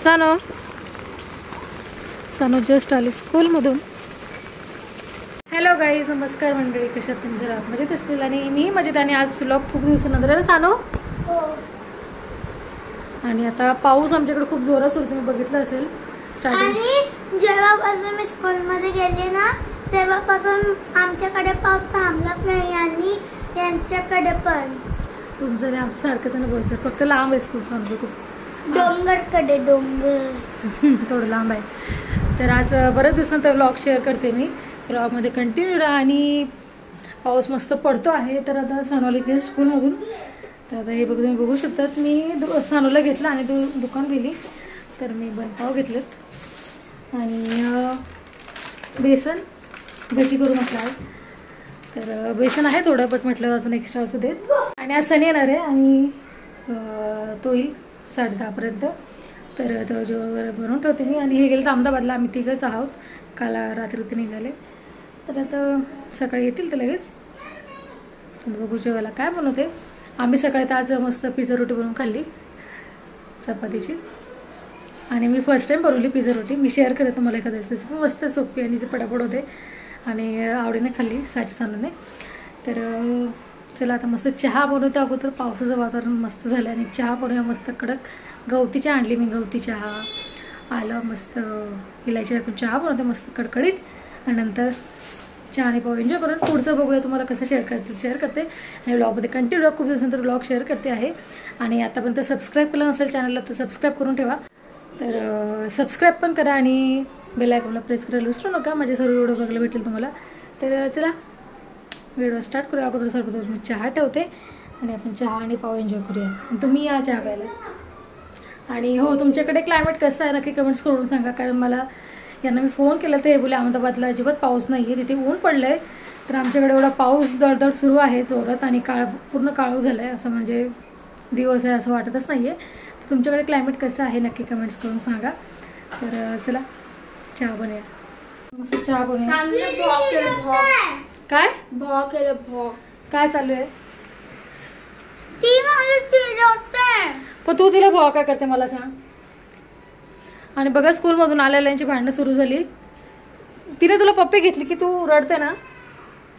Sanu just आली स्कूलमधून. Hello guys, नमस्कार मंडळी, कशात तुम्ही जरा मजेत असतील आणि मी मजेत. आणि आज व्लॉग खूप दिवसानंतर आहे सानू. आणि आता पाऊस आमच्याकडे खूप जोरात सुरू, तुम्ही बघितलं असेल स्टार्टिंग. आणि जेव्हापासून मी स्कूलमध्ये गेले ना तेव्हापासून आमच्याकडे पाऊस थांबलाच नाही आणि यांच्याकडे पण. तुमचं आणि आमचं सारखंच ना बस, फक्त लांब आहे स्कूल आमचं खूप. डोंगरकडे डोंगर थोडं लांब आहे. तर आज बऱ्याच दिवसानंतर व्लॉग शेअर करते मी. व्लॉगमध्ये कंटिन्यू राहा. आणि पाऊस मस्त पडतो आहे. तर आता सानूला जे स्कूलमधून, तर आता हे तुम्ही बघू शकतात, मी सानूला घेतलं आणि दुकान गेली. तर मी बनपाव घेतलेत आणि बेसन भजी करू म्हटलं आज. तर बेसन आहे थोडं, पण म्हटलं अजून एक्स्ट्रा असू देत. आणि आज सनी येणार आहे आणि तो येईल 10:30पर्यंत. तर तो जेवण बनवून ठेवते मी. आणि हे गेलं तर अहमदाबादला, आम्ही तिघंच आहोत. काल रात्री ते निघाले. तर आता सकाळी येतील तर लगेच. बघू जेवायला काय बनवते. आम्ही सकाळी तर आज मस्त पिझ्झा रोटी बनवून खाल्ली चपातीची. आणि मी फर्स्ट टाईम बनवली पिझ्झा रोटी. मी शेअर करते मला एखाद्या रेसिपी, मस्त सोपी आणि जे पटापट होते आणि आवडीने खाल्ली सानूने. तर चला आता मस्त चहा बनवते. अगोदर पावसाचं वातावरण मस्त झालं आणि चहा बनवूया मस्त कडक. गवती चहा आणली मी, गवती चहा आलं मस्त इलायची टाकून चहा बनवते मस्त कडकडीत. आणि नंतर चहा आणि पाव एन्जॉय करून पुढचं बघूया तुम्हाला कसं शेअर करते. आणि व्लॉगमध्ये कंटिन्यू खूप दिवसानंतर व्लॉग शेअर करते आहे. आणि आतापर्यंत सबस्क्राईब केलं नसेल चॅनलला तर सबस्क्राईब करून ठेवा. तर सबस्क्राईब पण करा आणि बेल आयकॉनला प्रेस करायला विसरू नका, माझे सर्व व्हिडिओ बघायला भेटेल तुम्हाला. तर चला व्हिडिओ स्टार्ट करूया. अगोदर सर्वप्रथम मी चहा ठेवते आणि आपण चहा आणि पाव एन्जॉय करूया. आणि तुम्ही या चहा प्यायला. आणि हो, तुमच्याकडे क्लायमेट कसं आहे नक्की कमेंट्स करून सांगा. कारण मला यांना मी फोन केला तर हे बोले अहमदाबादला अजिबात पाऊस नाही आहे, तिथे ऊन पडलं आहे. तर आमच्याकडे एवढा पाऊस दळदळ सुरू आहे जोरात आणि पूर्ण काळोख झालं आहे, असं म्हणजे दिवस आहे असं वाटतच नाही आहे. तुमच्याकडे क्लायमेट कसं आहे नक्की कमेंट्स करून सांगा. तर चला चहा बनवूया, मस्त चहा बनवूया. काय काय चालू आहे. पण तू तिला भाव काय करते मला सांग. आणि बघा स्कूलमधून आलेल्यांची भांडणं सुरू झाली. तिने तुला पप्पी घेतली की तू रडते ना,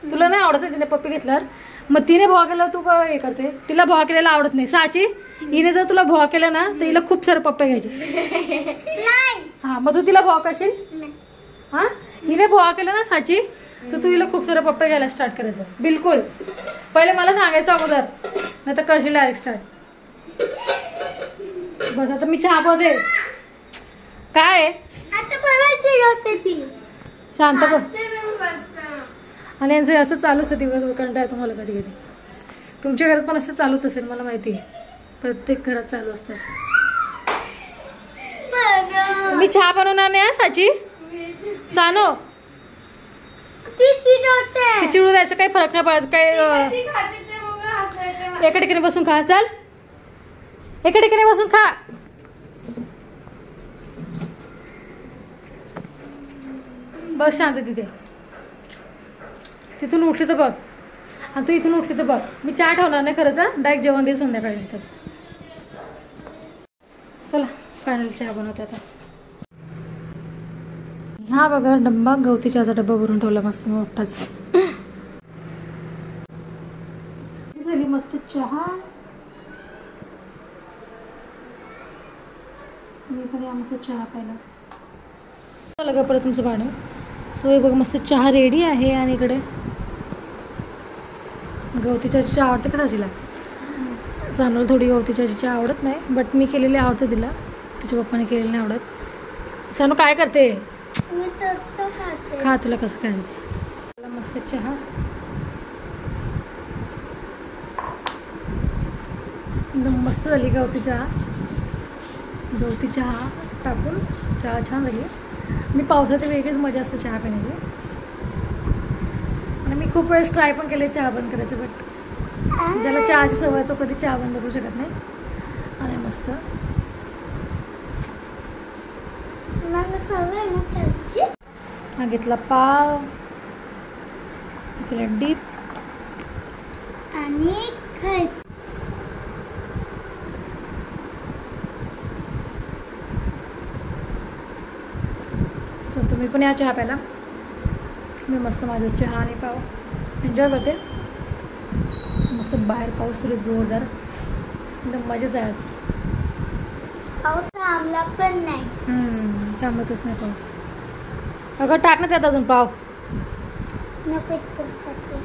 तुला नाही आवडत तिने पप्पी घेतल्यावर. मग तिने भाव केल्यावर तू काय हे करते. तिला भाव केलेला आवडत नाही. साची हिने जर तुला भाव केला ना तर हिला खूप सारे पप्पे घ्यायचे. हा, मग तू तिला भाव करशील. हा, हिने भाव केला ना साची तर तू हिला खूप सारे पप्पे घ्यायला स्टार्ट करायचं. बिलकुल पहिले मला सांगायचं अगोदर, नाही तर करशील डायरेक्ट स्टार्ट. बस आता मी चहा बनवते. काय शांत बस. आणि यांचं असं चालू असतं दिवसभर, कंटाळा तुम्हाला कधी कधी. तुमच्या घरात पण असं चालूच असेल मला माहिती आहे, प्रत्येक घरात चालू असतं असं. मी चहा बनवणार नाही साची. सानो ती चिडू द्यायचं काही फरक नाही पडत. काही एका ठिकाणी बसून खा. चाल एका ठिकाणी बसून खा. बस शांत तिथे. तिथून उठली तर बघ आणि तू इथून उठली तर बघ. मी चहा ठेवणार नाही खरंच, डायरेक्ट जेवण देईल संध्याकाळी. नंतर चला फायनल चहा बनवते आता. हा बघा डब्बा, गवती चहाचा डब्बा भरून ठेवला मस्त मोठाच. झाली मस्त चहा. तुम्ही पण या मस्त चहा प्यायला. लगा परत तुमचं भाडं. सो हे बघा मस्त चहा रेडी आहे. आणि इकडे गवती चहाची चहा आवडते का साजीला. सानूला थोडी गवती चहाची चहा आवडत नाही, बट मी केलेली आवडते तिला. तिच्या पप्पाने केलेली नाही आवडत. सानू काय करते. खा तुला कसं काय मस्त चहा. एकदम मस्त झाली गवती चहा. गवती चहा टाकून चहा छान झाली. आणि पावसाची वेगळीच मजा असते चहा पिण्याची. आणि मी खूप वेळेस ट्राय पण केले चहा बंद करायचं, बट ज्याला चहाची सवय तो कधी चहा बंद करू शकत नाही. आणि मस्त हा घेतला पाव, केला डीप आणि खायचं. तुम्ही पण या चहा प्यायला. मी मस्त माझं चहा आणि पाव एन्जॉय करते. मस्त बाहेर पाऊस सुरू जोरदार, एकदम मजाच आहे आज. पाऊस थांबला पण नाही. थांबतच नाही पाऊस. अगं टाक ना त्यात अजून पाव. नको इतकंच करते.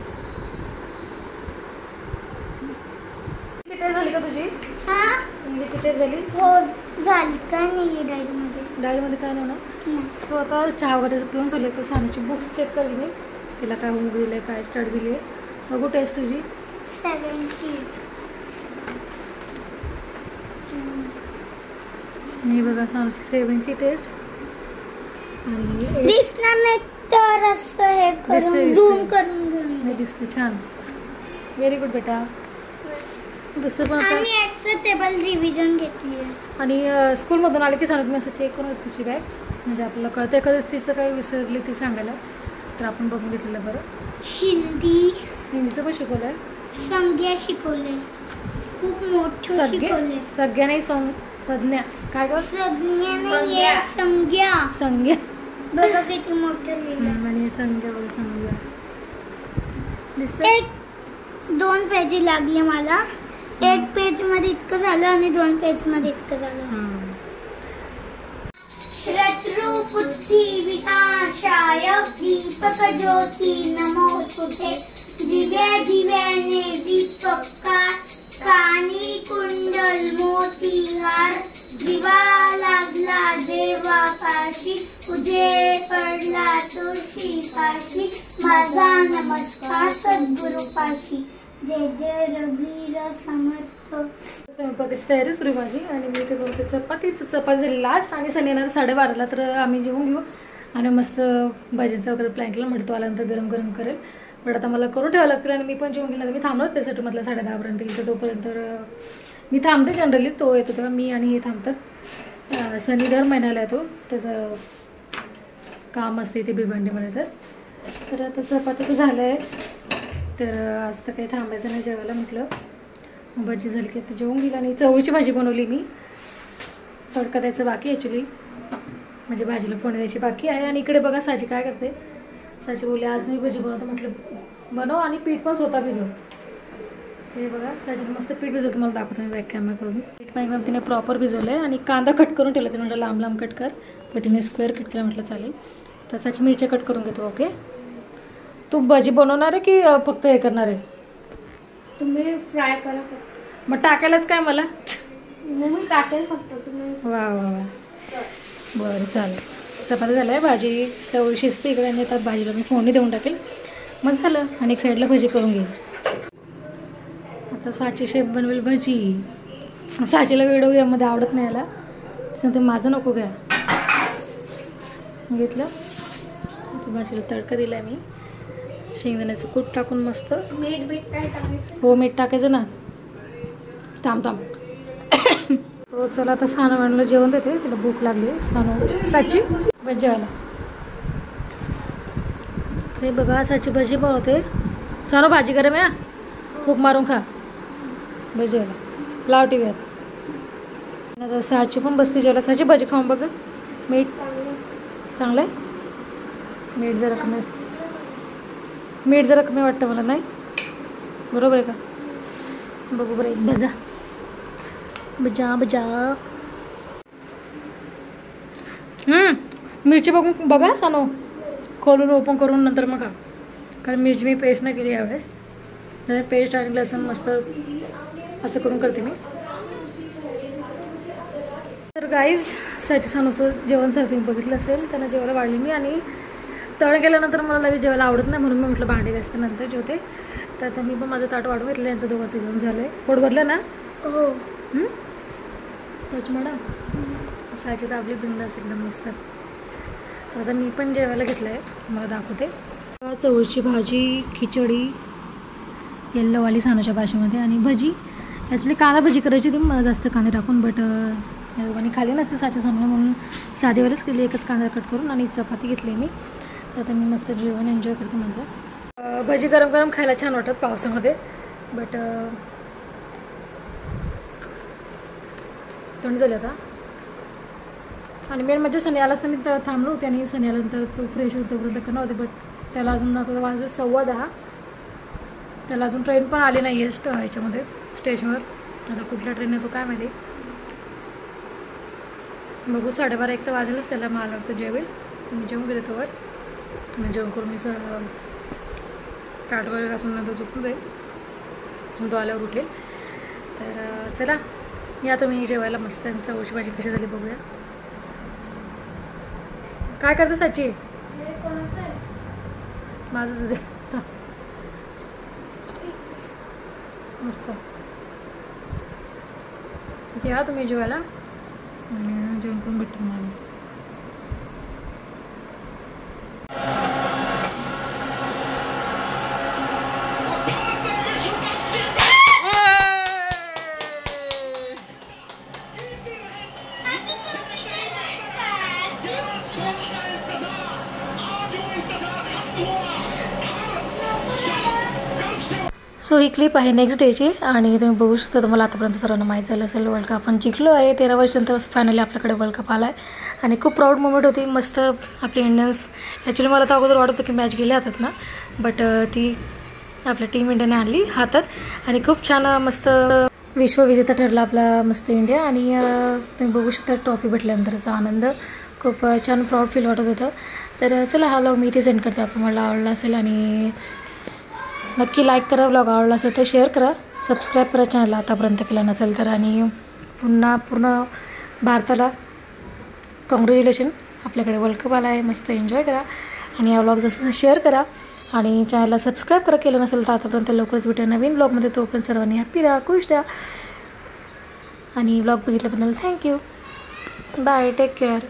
टेस्ट झाली का तुझी? हा इंग्लिशची टेस्ट झाली? हो झाली का नाही डायरीमध्ये? डायरीमध्ये काय नाही ना. नाही. तो आता चहा वगैरे पिऊन झाले तर सानूची बुक्स चेक करली मी. तिला काय होमवर्क दिलं आहे, काय स्टडी दिली आहे. बघू टेस्ट तुझी. 70. मी बघा सानूची 7ची टेस्ट आणि दिसणार नाही तर असं हे दिसतंय, करून दिसतंय. झूम करून घेऊन नाही दिसते छान. व्हेरी गुड बेटा. दुसरं पण आता आणि एक्सेल टेबल रिव्हिजन घेतली आहे. आणि स्कूलमधून आले की सांगत मी असं चेक करून तिची बॅग, म्हणजे आपल्याला कळतं एखादंच तिचं काही विसरली ती सांगायला, तर आपण बघून घेतलेलं बरं. हिंदीचं पण शिकवलं आहे. संज्ञा शिकवले, खूप मोठं शिकवले. सगळ्यांनी संज्ञा काय कर संज्ञा नाही आहे, संज्ञा. संज्ञा बघा किती मोठं लिहिलं. आणि संज्ञा बघा संज्ञा दिसतंय. 2 पेज लागले मला. 1 पेज मध्ये इतकं झालं आणि 2 पेज मध्ये इतकं झालं. श्रद्रूपुत्ती विनाशाय दीपक ज्योती नमोस्तुते. दिव्या दिव्याने दीपकार कानी कुंडल मोतीहार. दिवा लागला देवापाशी उजेड पडला तुळशीपाशी. माझा नमस्कार सद्गुरुपाशी. जय जय रघुवीर समर्थ. स्वयंपाकाची तयारी सुरू माझी आणि मी ते करते चपाती झाली लास्ट. आणि सण येणार 12:30ला, तर आम्ही जेवून घेऊ आणि मस्त भाजीचा वगैरे प्लॅन केला. म्हणतो आल्यानंतर गरम गरम करेल, पण आता मला करून ठेवावं लागतील. आणि मी पण जेवून गेला, मी थांबलो त्यासाठी म्हटलं 10:30पर्यंत येईल, तर तोपर्यंत मी थांबते. जनरली तो येतो तेव्हा मी आणि हे थांबतात. सनी दर महिन्याला येतो, त्याचं काम असते इथे भिवंडीमध्ये. तर आता चपाती तर झालं आहे, तर आज तर काही थांबायचं नाही जेवायला. म्हटलं भाजी झाली की आता जेवून गेलं. आणि चवळीची भाजी बनवली मी. तडका द्यायचं बाकी ॲक्च्युली, म्हणजे भाजीला फोडणी द्यायची बाकी आहे. आणि इकडे बघा साजी काय करते. साजी बोलली आज मी भजी बनवतो. म्हटलं बनव आणि पीठ पण स्वतः भिजव. ते बघा साजीने मस्त पीठ भिजवतं, मला दाखवतो मी बॅक कॅमेरा करून. पीठ पण एकदम तिने प्रॉपर भिजवलं आहे. आणि कांदा कट करून ठेवला. तिने म्हटलं लांब लांब कट कर, पण तिने स्क्वेअर कट केला. म्हटलं चालेल. तसाची मिरच्या कट करून घेतो. ओके, तू भाजी बनवणार आहे की फक्त हे करणार आहे? तुम्ही फ्राय करा फक्त. मग टाकायलाच काय मला? मी टाकेल फक्त, तुम्ही. वा वा वा, बरं चालेल. चपाती झालं आहे, भाजी चवळी शिजते इकडे. आणि त्यात भाजीला मी फोडणी देऊन टाकेल, मग झालं. आणि एक साईडला भजी करून घेईल. आता साची शेप बनवेल भजी. साचीला व्हिडिओ यामध्ये आवडत नाही याला, त्याच्यानंतर माझं नको घ्या घेतलं. आता भाजीला तडका दिला आहे मी शेंगदाण्याचं कूट टाकून मस्त. मीठ काय टाकायचं? हो मीठ टाकायचं ना. थांब हो चला आता सानू मॅडमला जेवण देते, तिला भूक लागली. साची भजी जेवायला. हे बघा साची भजी बनवते. सानू भाजी गरम आहे, भूक मारून खा. भजी जेवायला लाव टी व्ही. आता साची पण बसते जेवायला. साची भजी खाऊन बघ. मीठ चांगलं आहे. मीठ जरा कमी वाटतं मला, नाही बरोबर आहे का? बघू बरं एक भजा मिरची बघून बघा सानू, खोलून ओपन करून नंतर मग खा. कारण मिरची मी पेस्ट नाही केली यावेळेस. पेस्ट आणि लसूण मस्त असं करून करते मी. तर गाईज साची सानूचं जेवण झालं, तुम्ही बघितलं असेल. त्यांना जेवायला वाढली मी. आणि तळ केल्यानंतर मला लगेच जेवायला आवडत नाही, म्हणून मी म्हटलं भांडे घासते नंतर जेवते. तर आता मी पण माझं ताट वाढवून घेतलं. यांचं दोघांचं जेवण झालं आहे. पोट भरलं ना? हो. साची मॅडम साची तर आपली बिंदास एकदम मस्त. तर आता मी पण जेवायला घेतलं आहे, तुम्हाला दाखवते. चवळीची भाजी, खिचडी येल्लोवाली सानूच्या भाषेमध्ये, आणि भजी. ॲक्च्युली कांदा भजी करायची होती मला जास्त कांदे टाकून, बट आणि खाली नसते साच्या सामने म्हणून साधीवालीच केली. एकच कांदा कट करून आणि चपाती घेतली मी. तर आता मी मस्त जेवण एन्जॉय करते माझं. भजी गरम गरम खायला छान वाटत पावसामध्ये, बट थंड झालं आता. आणि मेन म्हणजे सनी आलाच तर मी थांबलो होते आणि सनी आल्यानंतर तो फ्रेश होतोपर्यंत करणार होते. बट त्याला अजून आता वाजले 10:15. त्याला अजून ट्रेन पण आली नाही आहे ह्याच्यामध्ये स्टेशनवर. आता कुठल्या ट्रेन येतो काय माहिती. बघू 12:30-1 तर वाजेलच त्याला. मला वाटतं जेवेल. तुम्ही जेवून गेले तोवर. मी जेवण करून मी ताट वगैरे घासून नंतर झोपून जाईल. तो आल्यावर उठेल. तर चला या तुम्ही जेवायला. मस्त चवळीची भाजी कशी झाली बघूया. काय करते साची? माझंच दे. मस्त या तुम्ही जेवायला आणि जेवण करून भेटतो मला. सो ही क्लिप आहे नेक्स्ट डेची आणि तुम्ही बघू शकता. तुम्हाला आतापर्यंत सर्वांना माहीत झालं असेल वर्ल्ड कप आपण जिंकलो आहे. 13 वर्षानंतर फायनली आपल्याकडे वर्ल्ड कप आला आहे आणि खूप प्राऊड मोमेंट होती. मस्त आपले इंडियन्स. ॲक्च्युली मला तर अगोदर वाटत होतं की मॅच गेली हातात ना, बट ती आपल्या टीम इंडियाने आणली हातात आणि खूप छान मस्त विश्वविजेता ठरला आपला मस्त इंडिया. आणि तुम्ही बघू शकता ट्रॉफी भेटल्यानंतरचा आनंद. खूप छान प्राऊड फील वाटत होतं. तर चला हा व्लॉग मी इथे सेंड करते. आपण मला आवडला असेल आणि नक्की लाईक करा. व्लॉग आवडला असेल तर शेअर करा. सबस्क्राईब करा चॅनलला आतापर्यंत केलं नसेल तर. आणि पूर्ण भारताला कॉंग्रॅच्युलेशन. आपल्याकडे वर्ल्ड कप आला आहे. मस्त एन्जॉय करा आणि हा व्लॉग जसं शेअर करा आणि चॅनलला सबस्क्राईब करा केलं नसेल तर. आतापर्यंत लवकरच भेटूया नवीन ब्लॉगमध्ये. तोपर्यंत सर्वांनी हॅप्पी राहा, खुश राहा आणि व्लॉग बघितल्याबद्दल थँक्यू. Bye, take care.